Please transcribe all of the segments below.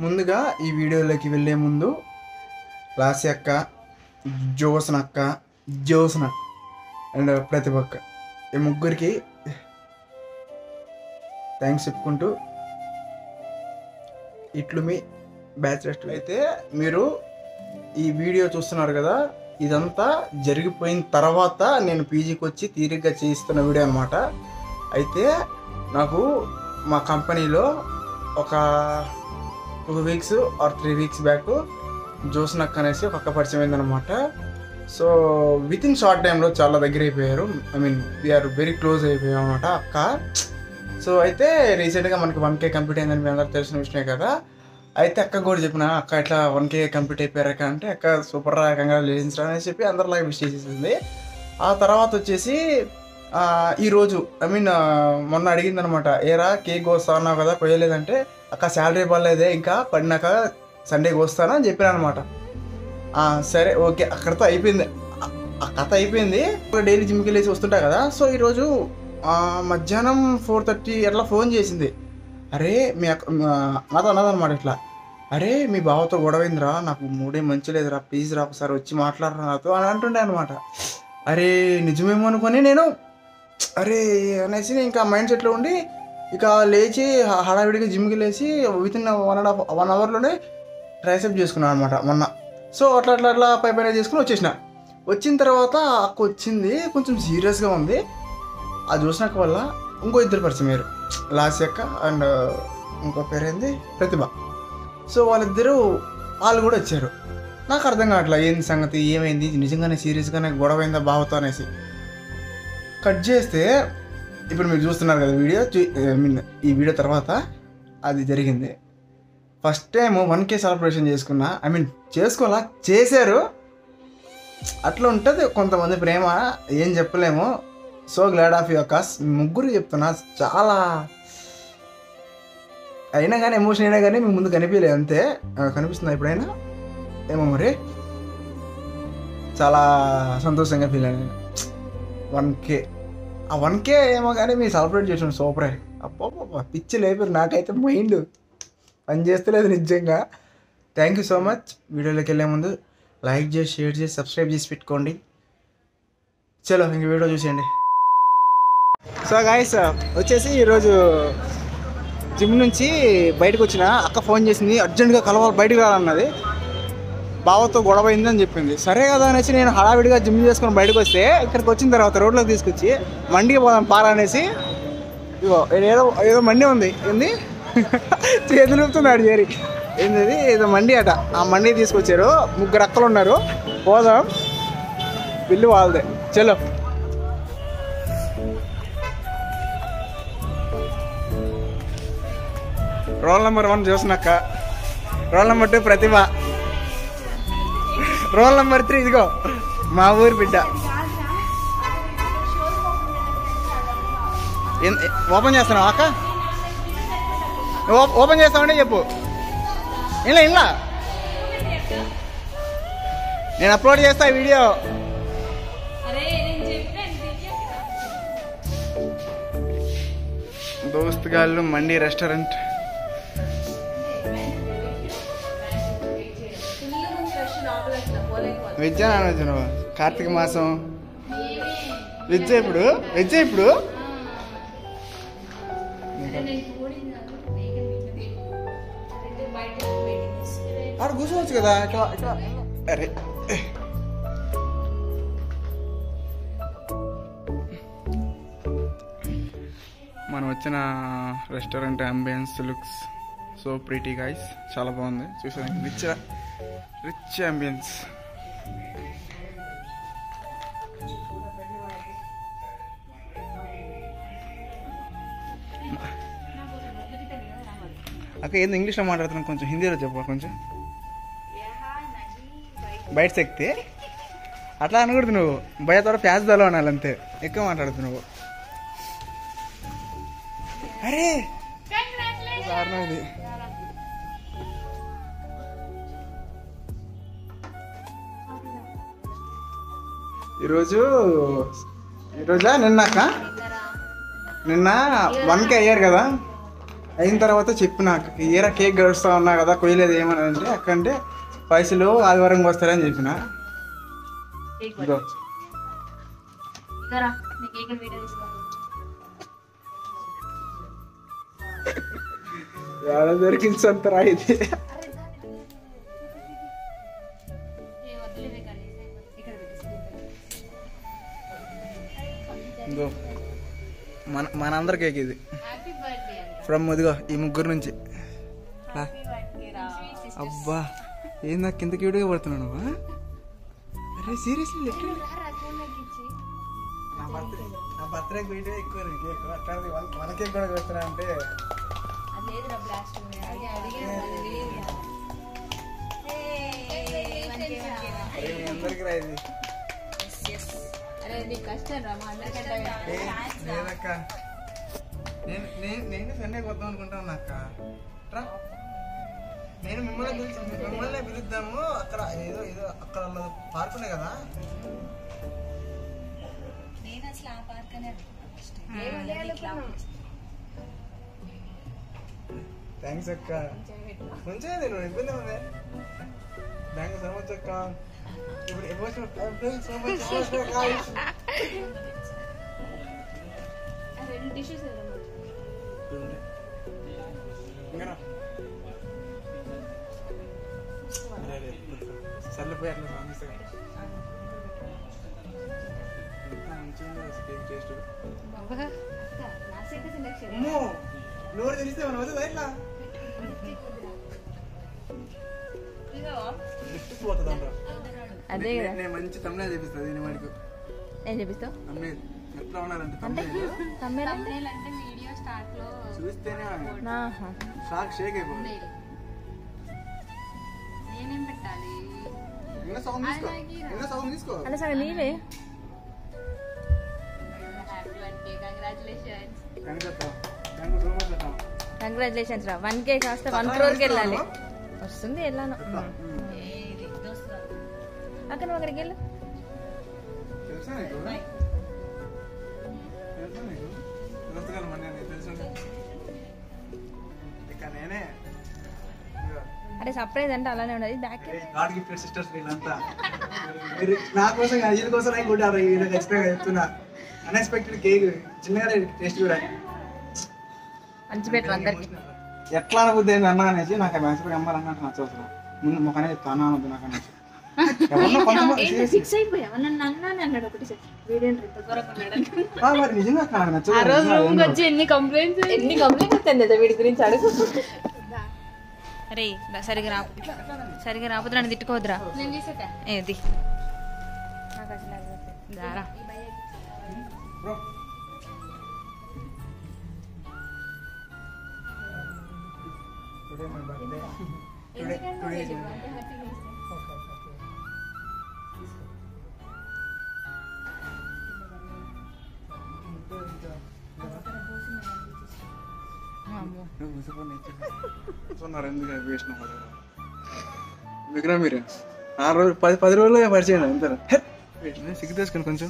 ముందుగా ఈ వీడియోలోకి వెళ్ళే ముందు లాసి అక్క, జోసన అక్క, జోసన అండ్ ప్రతిభ అక్క, ఈ ముగ్గురికి థ్యాంక్స్ చెప్పుకుంటూ ఇట్లు మీ బ్యాచ్ రెస్ట్. అయితే మీరు ఈ వీడియో చూస్తున్నారు కదా, ఇదంతా జరిగిపోయిన తర్వాత నేను పీజీకి వచ్చి తీరిగ్గా చేయిస్తున్న వీడియో అనమాట. అయితే నాకు మా కంపెనీలో ఒక 2 వీక్స్ ఆర్ 3 వీక్స్ బ్యాక్ జోసనక్క అనేసి ఒక అక్క పరిచయం అయిందనమాట. సో విత్ ఇన్ షార్ట్ టైంలో చాలా దగ్గర అయిపోయారు. I mean we're very close అయిపోయాం అనమాట అక్క. సో అయితే రీసెంట్గా మనకి 1K కంప్లీట్ అయిందని మీ అందరికి తెలిసిన విషయమే కదా. అయితే అక్క కూడా చెప్పిన, అక్క ఇట్లా 1K కంప్లీట్ అయిపోయారక్క అంటే, అక్క సూపర్ రా, కంగ్రాచులేషన్స్ రా అనేసి చెప్పి అందరిలాగా విష్ చేసేసింది. ఆ తర్వాత వచ్చేసి ఈరోజు ఐ మీన్ మొన్న అడిగింది అనమాట, ఏరా కేక్ కోస్తా అన్నావు కదా కోయలేదంటే, అక్క శాలరీ పడలేదే, ఇంకా పడినాక సండే కోస్తాను అని చెప్పాను అనమాట. సరే ఓకే, అక్కడితో అయిపోయింది, ఆ కథ అయిపోయింది. డైలీ జిమ్కి వెళ్ళేసి వస్తుంటా కదా. సో ఈరోజు మధ్యాహ్నం 4:30 అట్లా ఫోన్ చేసింది. అరే మీ అక్క నాతో అన్నదనమాట ఇట్లా, అరే మీ బావతో గొడవైందిరా, నాకు మూడే మంచి లేదురా, ప్లీజ్ రా ఒకసారి వచ్చి మాట్లాడరా నాతో అని అంటుండే అనమాట. అరే నిజమేమో అనుకొని నేను అరే అనేసి ఇంకా మైండ్ సెట్లో ఉండి ఇక లేచి హడావిడిగా జిమ్కి వెళ్ళేసి వితిన్ 1 అవర్లోనే ట్రైసెప్ చేసుకున్నాను అనమాట మొన్న. సో అట్లా పైన చేసుకుని వచ్చేసిన. వచ్చిన తర్వాత అక్క వచ్చింది, కొంచెం సీరియస్గా ఉంది. అది చూసినాక వల్ల ఇంకో 2 పరిచయం అయ్యారు, లాసి అక్క అండ్ ఇంకో పేరేంది ప్రతిభ. సో వాళ్ళు కూడా వచ్చారు. నాకు అర్థం కావట్లా ఏంది సంగతి, ఏమైంది, నిజంగానే సీరియస్గానే గొడవ అయిందా బావతో అనేసి. కట్ చేస్తే ఇప్పుడు మీరు చూస్తున్నారు కదా వీడియో, ఈ వీడియో తర్వాత అది జరిగింది. ఫస్ట్ టైం 1K సెలబ్రేషన్ చేసుకున్నా, ఐ మీన్ చేసుకోవాలా, చేశారు. అట్లా ఉంటుంది కొంతమంది ప్రేమ, ఏం చెప్పలేము. సో గ్లాడ్ ఆఫ్ యూ అకాస్, ముగ్గురు చెప్తున్నా. చాలా అయినా కానీ ఎమోషన్ అయినా కానీ మీ ముందు కనిపించలేదు, అంతే. కనిపిస్తుందా ఇప్పుడైనా ఏమో మరి. చాలా సంతోషంగా ఫీల్ అయ్యాను. 1K ఆ 1K ఏమో కానీ మీరు సెలబ్రేట్ చేసాను సూపరే. అప్ప పిచ్చి లేపారు, నాకైతే మైండ్ పని చేస్తలేదు నిజంగా. Thank you so much. వీడియోలోకి వెళ్ళే ముందు లైక్ చేసి, షేర్ చేసి, సబ్స్క్రైబ్ చేసి పెట్టుకోండి. చలో ఇంక వీడియో చూసేయండి. సో గాయ్స్ వచ్చేసి ఈరోజు జిమ్ నుంచి బయటకు వచ్చిన అక్క ఫోన్ చేసింది, అర్జెంటుగా కలవాలి, బయటకు రావాలన్నది. బావతో గొడవ అయిందని చెప్పింది. సరే కదా అనేసి నేను హడావిడిగా జిమ్ చేసుకుని బయటకు వస్తే, ఇక్కడికి వచ్చిన తర్వాత రోడ్లోకి తీసుకొచ్చి మండికి పోదాం పారా అనేసి, ఇగో ఏదో మండి ఉంది, ఏంది చేతులు ఊపుతున్నాడు చేరి, ఏంది ఏదో మండి అట. ఆ మండి తీసుకొచ్చారు, 3 అక్కలు ఉన్నారు. పోదాం, బిల్లు వాళ్ళదే. చలో రోల్ నెంబర్ 1 చూసినాక, రోల్ నెంబర్ 2 ప్రతిభ, రోల్ నెంబర్ 3 ఇదిగో మా ఊరి బిడ్డ. ఓపెన్ చేస్తున్నావు అక్క? ఓపెన్ చేస్తామంటే చెప్పు. ఇలా నేను అప్లోడ్ చేస్తా ఈ వీడియో. దోస్త్ గాళ్ళు మండి restaurant. Veg non veg? Karthika మాసం వెజ్ ఇప్పుడు ఆడ కూర్చోవచ్చు కదా. అరే మనం వచ్చిన restaurant ambience looks so pretty guys, చాలా బాగుంది చూసానికి. Rich ambience. అక్క ఏంది ఇంగ్లీష్లో మాట్లాడుతున్నాను, కొంచెం హిందీలో చెప్పు. కొంచెం బయట శక్తి అట్లా అనకూడదు నువ్వు, భయతో ప్యాజ్ దలో అనాలి అంతే. ఎక్కువ మాట్లాడుతున్నావు. అరే దారుణం ఇది. ఈరోజా నిన్న 1K అయ్యారు కదా. అయిన తర్వాత చెప్పిన అక్కకి ఏరా కేక్ గడుస్తా ఉన్నా కదా కొయ్యలేదు ఏమని అంటే అక్కంటే పైసలు ఆదివారం వస్తారని చెప్పిన. దొరికింది సంతరా ఇది. మనందరి కేక్ ఇది ఫ్రమ్ ఇదిగో ఈ ముగ్గురు నుంచి. అబ్బా ఏం నాకు కింద క్యూట్గా పడుతున్నాను. అరే సీరియస్లీ నా బర్త్డే బయట ఎక్కువ కేక్ అట్లా మన కేక్ కూడా వస్తున్నా అంటే అందరికి రా ఇది. లేదక్క నేను సండే కొద్దాం అనుకుంటాను అక్క. నేను మిమ్మల్ని పిలుద్దాము అక్కడ ఏదో ఏదో అక్కడ పార్క్ ఉన్నాయి కదా. థ్యాంక్స్ అక్క. కొంచెం నేను ఇబ్బంది ఉంది. థ్యాంక్ యూ సో మచ్ అక్క. ఇప్పుడు ఎమోషనల్ సో మచ్ సర్లేపోయి అట్లా సాధిస్తా. నోరు తెలిస్తే మనం వద్దు ఎట్లా అదే కదా. నేను మంచి తమిళ చేపిస్తా. దీని వాడికి ఏం చేపిస్తావు? ఎట్లా ఉన్నారంటే చూస్తేనే షాక్ షేక్ అయిపోయింది. అలా సగం నీవే. కంగ్రాచులేషన్స్ రా. 1K కాస్త 1 crore వెళ్ళాలి. వస్తుంది వెళ్ళాను. అక్కడ నువ్వు అక్కడికి వెళ్ళు. అరే సర్ప్రైజ్ అంటే అలానే ఉండదు. గాడ్ గిఫ్టెడ్ సిస్టర్స్ వీళ్ళంతా నా కోసం వీళ్ళ కోసం ఖచ్చితంగా చెప్తున్నా. అన్ఎక్స్పెక్టెడ్ కేక్ చిన్నగా టేస్ట్ కూడా మంచి పెట్టరు అందరికి. ఎట్లా అనుకుంది అన్నా అనేసి నాకు మ్యాక్సిమం అమ్మాలన్నా నచ్చవసరం. ముందు మొక్కనే చెప్తాను అనొద్దు నాకు అనేసి మరి నిజంగా నాకు నచ్చదు. ఎన్ని కంప్లైంట్స్ వస్తాయి వీడి గురించి అడుగు. అరే సరిగా రాకపోతే నన్ను తిట్టుకోవద్దురా. ఏది దారా విగ్రహ మీరు 6 రోజులు 10 రోజుల్లో పరిచయం అంటారు. సిగ్గు తీసుకుని కొంచెం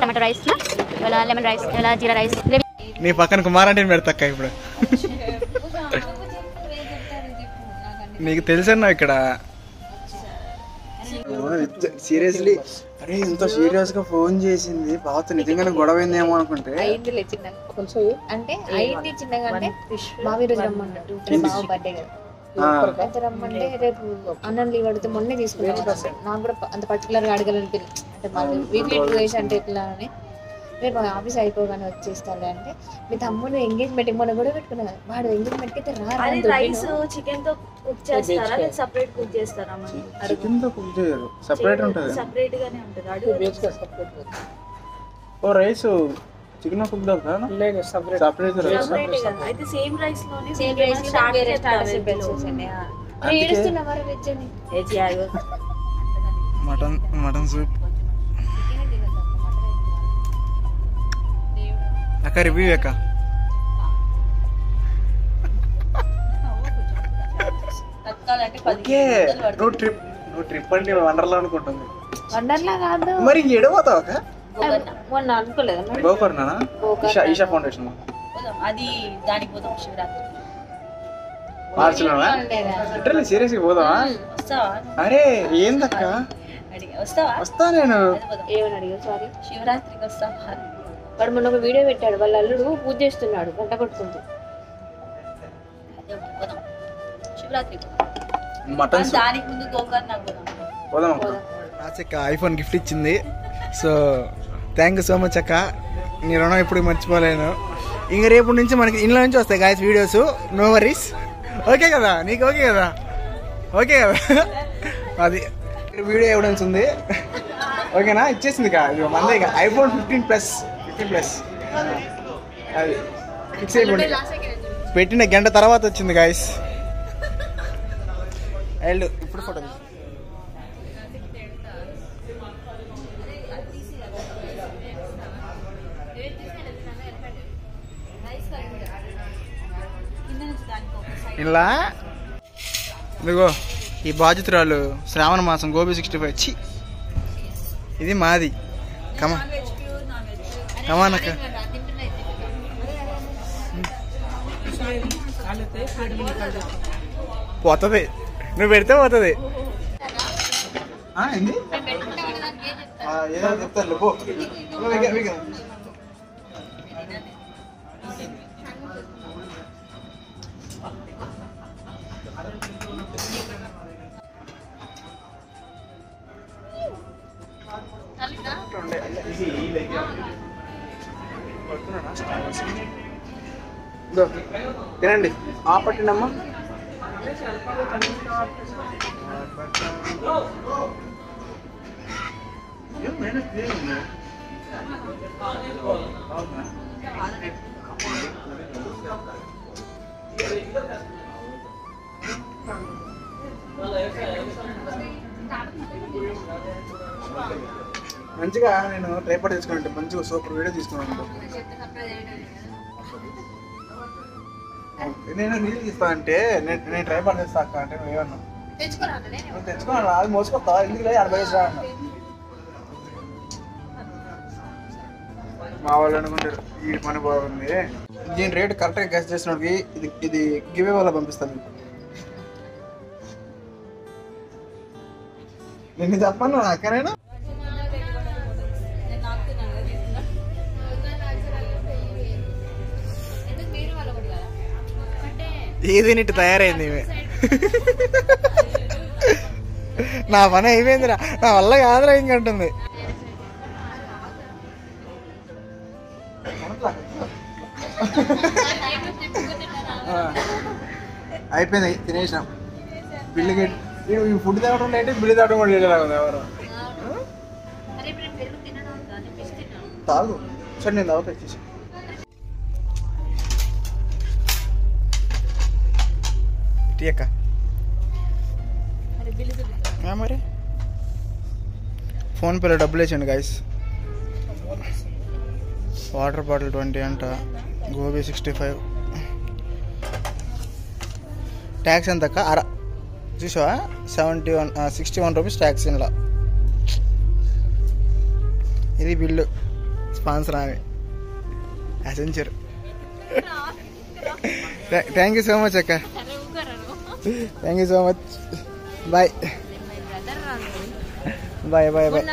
టమాటో రైస్, లెమన్ రైస్, జీరా రైస్. నీ పక్కన కుమార్ అంటే పెడతా ఇప్పుడు. నీకు తెలుసన్నా ఇక్కడ సీరియస్లీ. అరే ఇంత సీరియస్ గా ఫోన్ చేసింది బావతో నిజంగానే గొడవైందేమో అనుకుంటే అంటే అయింది చిన్నగా. అంటే బావి రోజు రమ్మన్నాడు. బావ బర్త్డే కదా రమ్మంటే రేపు అన్నం లీవ్ అడిగితే మొన్నే తీసుకున్నాను. నాకు కూడా అంత పర్టికులర్ గా అడగాలనిపించింది. అంటే మళ్ళీ వీక్లీ 2 days అంటే ఎట్లా అని. రేపు ఆఫీస్ అయిపోగానే వచ్చేస్తాను అంటే మీ తమ్ముడు ఎంగేజ్మెంట్ మొన్న కూడా పెట్టుకున్నా కదా. వాడు ఎంగేజ్మెంట్ అయితే రైస్ చికెన్ తో కుక్ చేస్తారా లేదా సెపరేట్ కుక్ చేస్తారా? చికెన్ తో కుక్ చేయరు, సెపరేట్ ఉంటది. సెపరేట్ గానే ఉంటది. అడుగు ఓ రైస్ చికెన్ కుక్ దొరకదా? లేదు సెపరేట్ అయితే సేమ్ రైస్ లోనే సేమ్ రైస్ వేరే స్టార్టర్స్ పెట్టేసేయండి. ఏడుస్తున్నా వెజ్ అని మటన్ సూప్ అక్క. రివ్యూ అక్క ఓకే నువ్వు ట్రిప్ అంటే వండర్లా అనుకుంటుంది. వండర్లా కాదు మరి ఇంకేడపోతావు మొన్న అనుకోలేదా మరి? గోకర్ణ ఈషా ఫౌండేషన్ అది దానికి పోదాం శివరాత్రి. మార్చిలోనా? లిటరల్లీ సీరియస్ గా పోదామా? వస్తావా? అరే ఏందక్క వస్తావా? వస్తా నేను. ఏమని అడిగావు? సారీ. శివరాత్రికి వస్తావా? వాడు మొన్న ఒక వీడియో పెట్టాడు, వాళ్ళ అల్లుడు పూజ చేస్తున్నాడు గంట కొట్టుకుంటూ. శివరాత్రికి మటన్ దానికి ముందు గోకర్ణ పోదాం అక్క. రాచక్క ఐఫోన్ గిఫ్ట్ ఇచ్చింది. So thank you so much అక్క, నీ రుణం ఎప్పుడు మర్చిపోలేను. ఇంక రేపు నుంచి మనకి ఇంట్లో నుంచి వస్తాయి guys videos, no worries. Okay కదా నీకు? ఓకే కదా? ఓకే కదా? అది వీడియో ఎవిడెన్స్ ఉంది. ఓకేనా? ఇచ్చేసింది కా మందే ఐఫోన్ 15+. అది ఫిక్స్ అయిపోయింది. పెట్టిన గంట తర్వాత వచ్చింది గాయస్. అండ్ ఇప్పుడు ఫోటో ఇలా. ఇదిగో ఈ బాధితురాలు శ్రావణ మాసం గోబీ 65. చి ఇది మాది. కమానక్క పోతుంది, నువ్వు పెడితే పోతుంది. ఏదో చెప్తాను పో. తినండి. పట్టిండమ్మా. మంచిగా నేను ట్రైపాడ్ తీసుకున్నట్టు మంచిగా సూపర్ వీడియో తీసుకున్నాను. నేను నీళ్ళు తీస్తా అంటే నేను ట్రైపాడ్ చేస్తా అక్క అంటే నువ్వు ఏమన్నా తెచ్చుకున్నాను. అది మోసుకొస్తా ఎందుకు లేదు 60 వేసి రా అన్న. మా వాళ్ళు అనుకుంటారు ఈ పని బాగుంది. దీని రేట్ కరెక్ట్గా గెస్ చేసినోడికి ఇది గివే వల్ల పంపిస్తాను మీకు. నిన్ను చెప్పను అక్కడైనా ఏది నీటి తయారైంది. నా పని అయిపోయిందిరా, నా వల్ల కాదురా ఇంకంటుంది. అయిపోయింది, తినేసినాం. బిల్లు ఈ ఫుడ్ తేవడం లేటే బిల్లు తేవడం కూడా లేలాగా ఎవరు తాగు. సరే నేను తాగుతా ఇచ్చేసి. అక్క మరి ఫోన్పేలో డబ్బులు వేసండి గాయస్. వాటర్ బాటిల్ 20 అంట, గోబీ 65. ట్యాక్స్ ఎంత అక్క? చూసావా 61 రూపీస్ ట్యాక్స్ ఇంట్లో. ఇది బిల్లు స్పాన్సర్ అని Accenture. Thank you so much అక్క, thank you so much. Bye bye bye bye.